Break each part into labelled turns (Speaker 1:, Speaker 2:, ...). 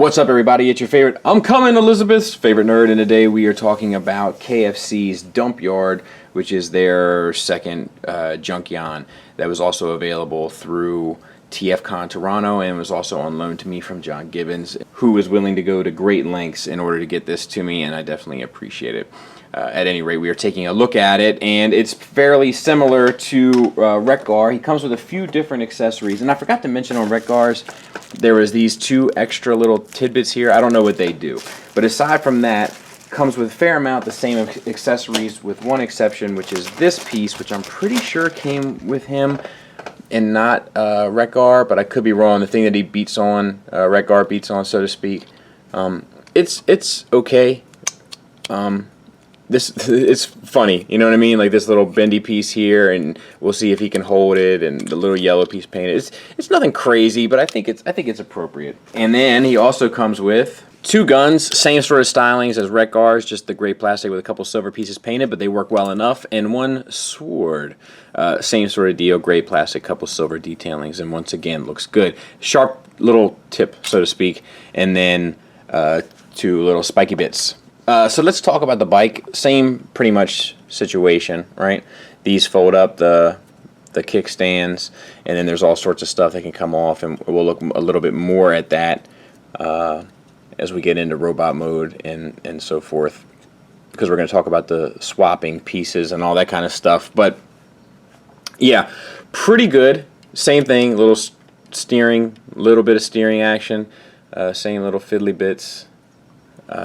Speaker 1: What's up, everybody? It's your favorite I'm Coming Elizabeth's favorite nerd, and today we are talking about KFC's Dumpyard, which is their second Junkion that was also available through TFCon Toronto and was also on loan to me from John Gibbons, who was willing to go to great lengths in order to get this to me, and I definitely appreciate it. At any rate, we are taking a look at it, and it's fairly similar to Retgar. He comes with a few different accessories, and I forgot to mention on Retgars, there was these two extra little tidbits here. I don't know what they do, but aside from that, comes with a fair amount the same accessories, with one exception, which is this piece, which I'm pretty sure came with him and not Retgar, but I could be wrong. The thing that he beats on, Retgar beats on, so to speak. It's okay. It's funny, you know what I mean? Like this little bendy piece here, and we'll see if he can hold it, and the little yellow piece painted. It's nothing crazy, but I think it's appropriate. And then he also comes with two guns, same sort of stylings as Retgar's, just the gray plastic with a couple silver pieces painted, but they work well enough. And one sword, same sort of deal, gray plastic, couple silver detailings, and once again looks good. Sharp little tip, so to speak, and then two little spiky bits. So let's talk about the bike. Same pretty much situation, right? These fold up, the kickstands, and then there's all sorts of stuff that can come off, and we'll look a little bit more at that as we get into robot mode and so forth, because we're going to talk about the swapping pieces and all that kind of stuff. But yeah, pretty good. Same thing, little steering, little bit of steering action, same little fiddly bits.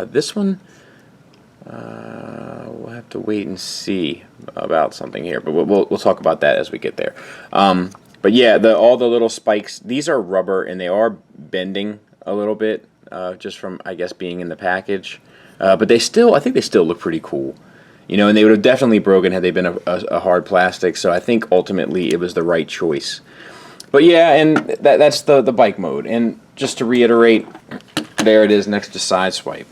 Speaker 1: This one, we'll have to wait and see about something here, but we'll talk about that as we get there. But yeah, all the little spikes, these are rubber, and they are bending a little bit, just from, I guess, being in the package. But I think they still look pretty cool. You know, and they would have definitely broken had they been a hard plastic, so I think ultimately it was the right choice. But yeah, and that's the bike mode. And just to reiterate, there it is next to Sideswipe.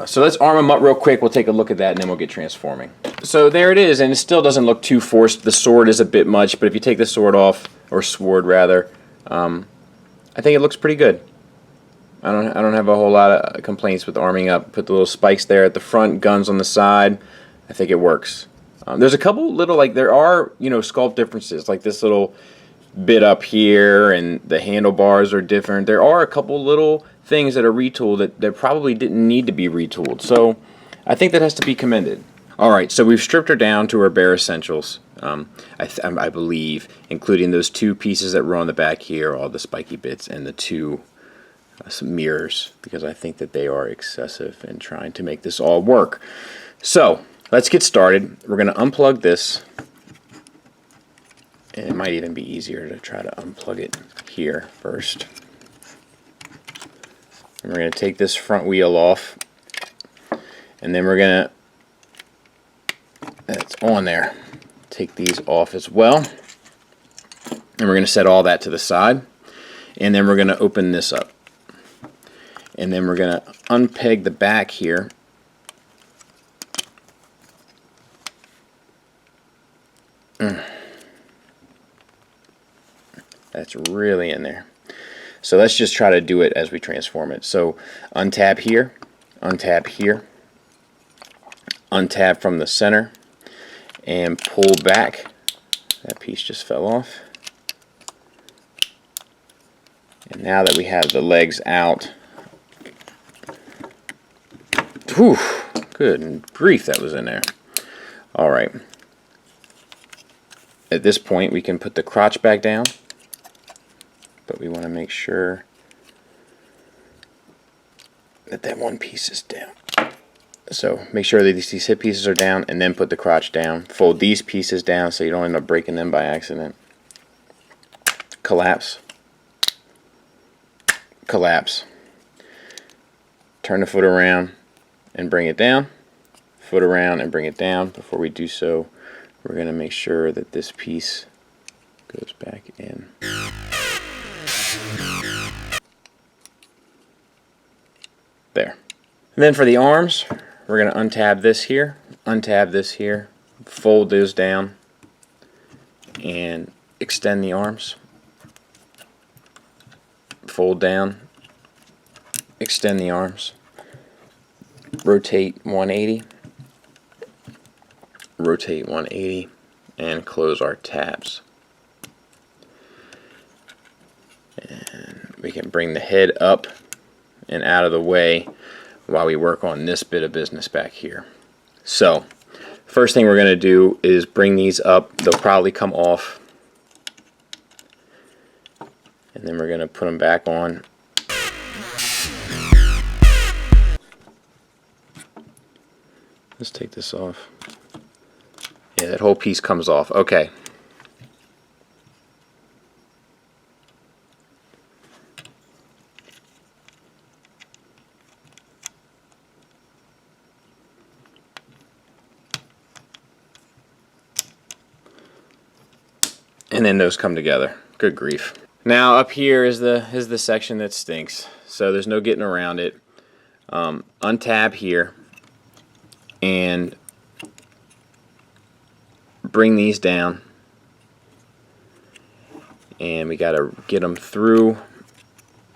Speaker 1: So let's arm them up real quick. We'll take a look at that, and then we'll get transforming. So there it is, and it still doesn't look too forced. The sword is a bit much, but if you take the sword off, or sword rather, I think it looks pretty good. I don't have a whole lot of complaints with arming up. Put the little spikes there at the front, guns on the side. I think it works. There's a couple little, like, there are, you know, sculpt differences, like this little bit up here, and the handlebars are different. There are a couple little things that are retooled that probably didn't need to be retooled. So I think that has to be commended. Alright, so we've stripped her down to her bare essentials, I believe, including those two pieces that were on the back here, all the spiky bits, and the two some mirrors, because I think that they are excessive in trying to make this all work. So let's get started. We're going to unplug this. And it might even be easier to try to unplug it here first. And we're going to take this front wheel off, and then we're going to, that's on there, take these off as well. And we're going to set all that to the side, and then we're going to open this up. And then we're going to unpeg the back here. That's really in there. So let's just try to do it as we transform it. So untab here, untab here, untab from the center, and pull back. That piece just fell off. And now that we have the legs out, whew, good grief, that was in there. Alright. At this point, we can put the crotch back down. But we want to make sure that one piece is down. So make sure that these hip pieces are down, and then put the crotch down. Fold these pieces down so you don't end up breaking them by accident. Collapse. Collapse. Turn the foot around and bring it down. Foot around and bring it down. Before we do so, we're going to make sure that this piece goes back in. There. And then for the arms, we're going to untab this here, fold those down, and extend the arms. Fold down, extend the arms, rotate 180, rotate 180, and close our tabs. And we can bring the head up and out of the way while we work on this bit of business back here. So first thing we're going to do is bring these up. They'll probably come off, and then we're going to put them back on. Let's take this off. Yeah, that whole piece comes off. Okay. And then those come together. Good grief. Now up here is the section that stinks. So there's no getting around it. Untab here and bring these down. And we got to get them through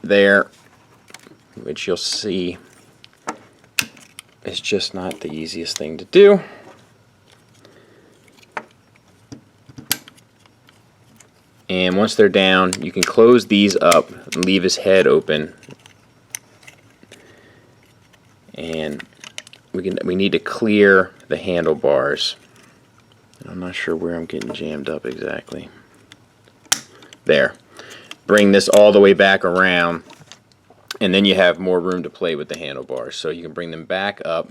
Speaker 1: there, which you'll see is just not the easiest thing to do. And once they're down, you can close these up and leave his head open. And we need to clear the handlebars. I'm not sure where I'm getting jammed up exactly. There. Bring this all the way back around, and then you have more room to play with the handlebars. So you can bring them back up,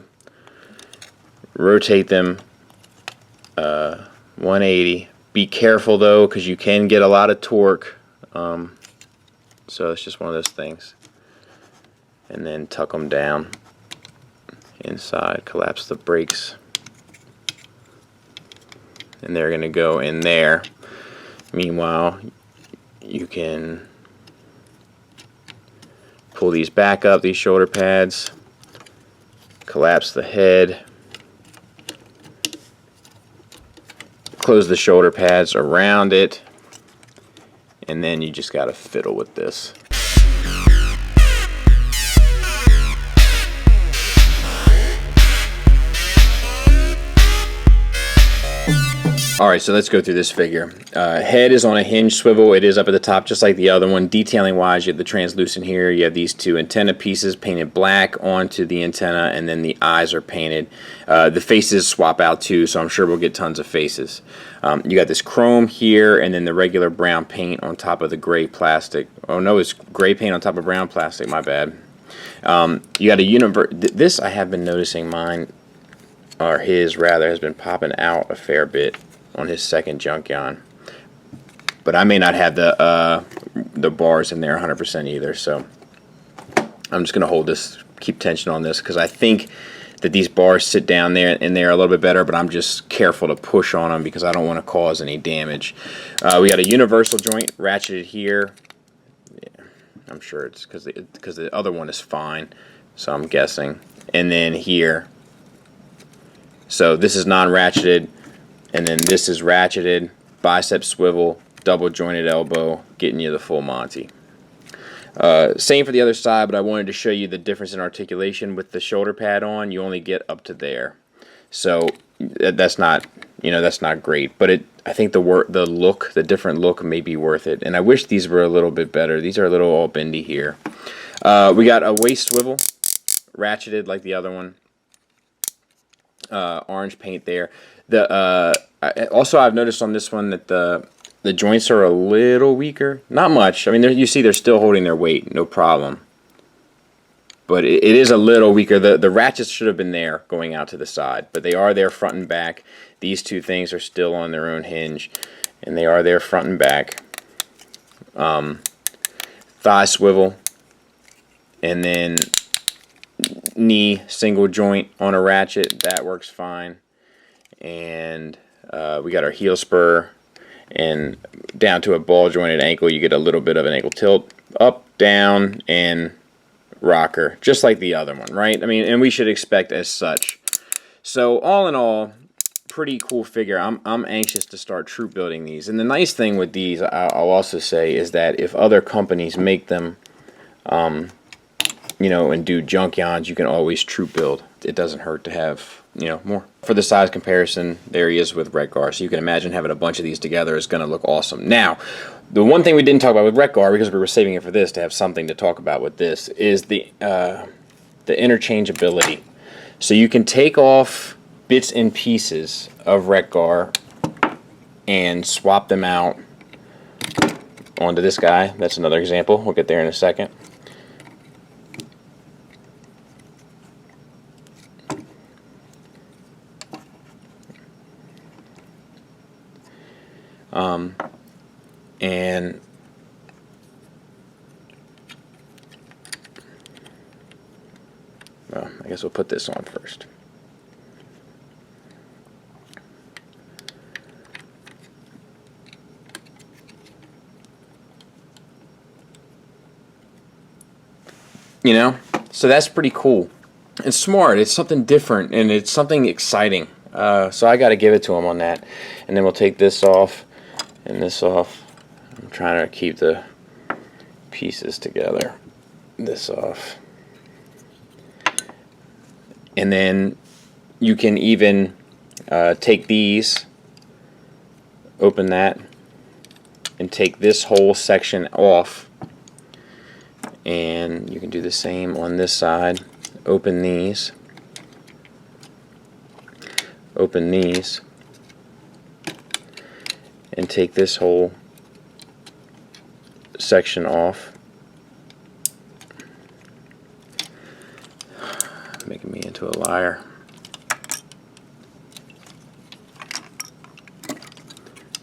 Speaker 1: rotate them 180. Be careful though, because you can get a lot of torque. So it's just one of those things. And then tuck them down inside, collapse the brakes, and they're going to go in there. Meanwhile, you can pull these back up, these shoulder pads, collapse the head, close the shoulder pads around it, and then you just got to fiddle with this. Alright, so let's go through this figure. Head is on a hinge swivel. It is up at the top just like the other one. Detailing wise, you have the translucent here. You have these two antenna pieces painted black onto the antenna, and then the eyes are painted. The faces swap out too, so I'm sure we'll get tons of faces. You got this chrome here, and then the regular brown paint on top of the gray plastic. Oh no, it's gray paint on top of brown plastic, my bad. You got a this I have been noticing mine, or his rather, has been popping out a fair bit on his second Junkion, but I may not have the bars in there 100% either, so I'm just gonna hold this, keep tension on this, because I think that these bars sit down there and they're a little bit better, but I'm just careful to push on them because I don't want to cause any damage. We got a universal joint ratcheted here. Yeah, I'm sure it's because the other one is fine, so I'm guessing. And then here, so this is non-ratcheted. And then this is ratcheted, bicep swivel, double jointed elbow, getting you the full Monty. Same for the other side, but I wanted to show you the difference in articulation. With the shoulder pad on, you only get up to there. So that's not, that's not great. But I think the different look may be worth it. And I wish these were a little bit better. These are a little all bendy here. We got a waist swivel, ratcheted like the other one. Orange paint there. Also, I've noticed on this one that the joints are a little weaker. Not much. I mean, you see they're still holding their weight, no problem. But it is a little weaker. The ratchets should have been there going out to the side, but they are there front and back. These two things are still on their own hinge, and they are there front and back. Thigh swivel, and then knee single joint on a ratchet. That works fine. And we got our heel spur, and down to a ball jointed ankle you get a little bit of an ankle tilt, up, down, and rocker, just like the other one, right? I mean, and we should expect as such. So all in all, pretty cool figure. I'm anxious to start troop building these. And the nice thing with these, I'll also say, is that if other companies make them, you know, and do Junkions, you can always troop build. It doesn't hurt to have, you know, more. For the size comparison, there he is with Retgar. So you can imagine having a bunch of these together is going to look awesome. Now, the one thing we didn't talk about with Retgar, because we were saving it for this to have something to talk about with this, is the interchangeability. So you can take off bits and pieces of Retgar and swap them out onto this guy. That's another example. We'll get there in a second. And well, I guess we'll put this on first. You know, so that's pretty cool. It's smart. It's something different, and it's something exciting. So I got to give it to him on that. And then we'll take this off and this off. I'm trying to keep the pieces together. This off. And then you can even take these, open that, and take this whole section off. And you can do the same on this side. Open these. Open these. And take this whole section off. Making me into a liar.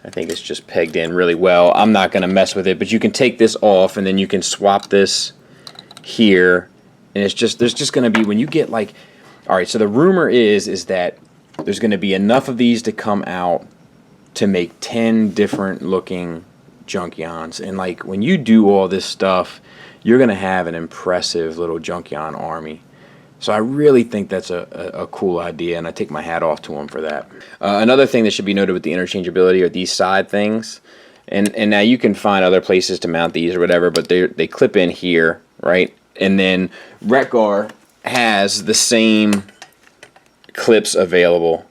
Speaker 1: I think it's just pegged in really well. I'm not going to mess with it, but you can take this off and then you can swap this here, and it's just, there's just going to be, when you get like, all right, so the rumor is that there's going to be enough of these to come out to make 10 different looking Junkions, and like when you do all this stuff, you're going to have an impressive little Junkion army. So I really think that's a cool idea, and I take my hat off to them for that. Another thing that should be noted with the interchangeability are these side things. And now you can find other places to mount these or whatever, but they clip in here, right? And then Retgar has the same clips available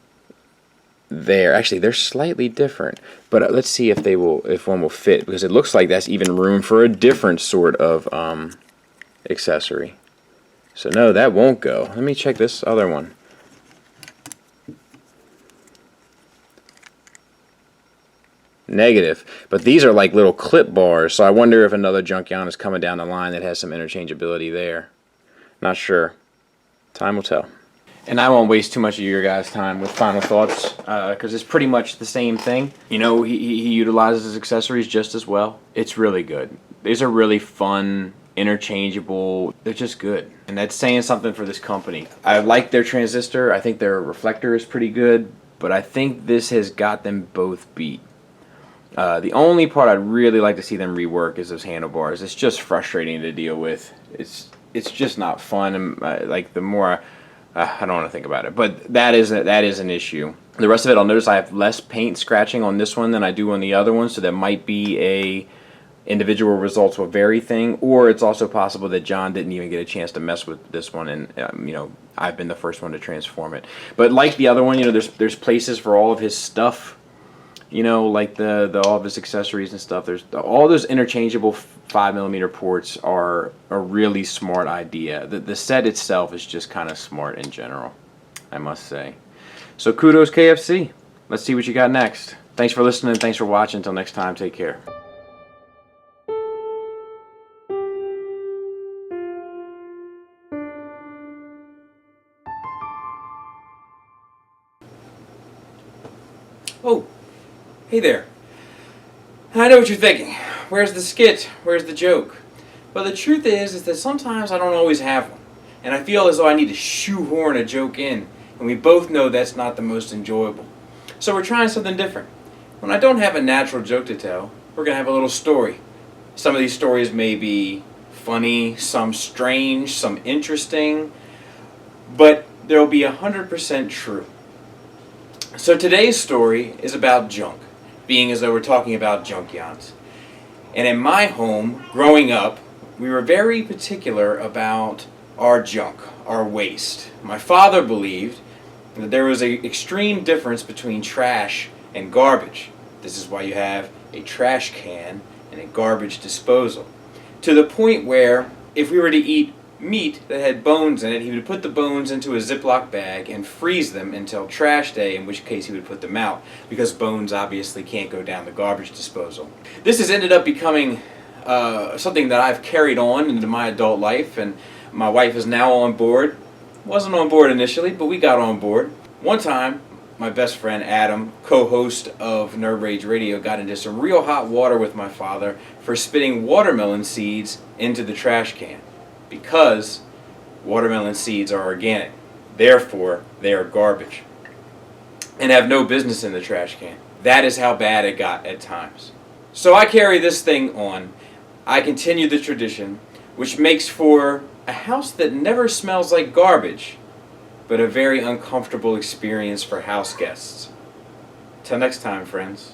Speaker 1: there. Actually, they're slightly different, but let's see if one will fit, because it looks like that's even room for a different sort of accessory. So no, that won't go. Let me check this other one. Negative. But these are like little clip bars, so I wonder if another Junkion is coming down the line that has some interchangeability there. Not sure. Time will tell. And I won't waste too much of your guys' time with final thoughts, because it's pretty much the same thing. You know, he utilizes his accessories just as well. It's really good. These are really fun, interchangeable. They're just good, and that's saying something for this company. I like their transistor. I think their reflector is pretty good, but I think this has got them both beat. The only part I'd really like to see them rework is those handlebars. It's just frustrating to deal with. It's just not fun. And like the more I don't want to think about it, but that is an issue. The rest of it, I'll notice I have less paint scratching on this one than I do on the other one, so that might be a individual results will vary thing, or it's also possible that John didn't even get a chance to mess with this one, and you know, I've been the first one to transform it. But like the other one, you know, there's places for all of his stuff, you know, like the all of his accessories and stuff. There's all those interchangeable 5mm ports are a really smart idea. The set itself is just kind of smart in general, I must say. So kudos KFC. Let's see what you got next. Thanks for listening. Thanks for watching. Until next time, take care. Oh, hey there. I know what you're thinking. Where's the skit? Where's the joke? But the truth is that sometimes I don't always have one. And I feel as though I need to shoehorn a joke in. And we both know that's not the most enjoyable. So we're trying something different. When I don't have a natural joke to tell, we're going to have a little story. Some of these stories may be funny, some strange, some interesting. But they'll be 100% true. So today's story is about junk, being as though we're talking about Junkions. And in my home, growing up,
Speaker 2: we were very particular about our junk, our waste. My father believed that there was an extreme difference between trash and garbage. This is why you have a trash can and a garbage disposal. To the point where if we were to eat meat that had bones in it, he would put the bones into a Ziploc bag and freeze them until trash day, in which case he would put them out, because bones obviously can't go down the garbage disposal. This has ended up becoming something that I've carried on into my adult life, and my wife is now on board. Wasn't on board initially, but we got on board. One time, my best friend Adam, co-host of Nerd Rage Radio, got into some real hot water with my father for spitting watermelon seeds into the trash can, because watermelon seeds are organic. Therefore, they are garbage and have no business in the trash can. That is how bad it got at times. So I carry this thing on. I continue the tradition, which makes for a house that never smells like garbage, but a very uncomfortable experience for house guests. Till next time, friends.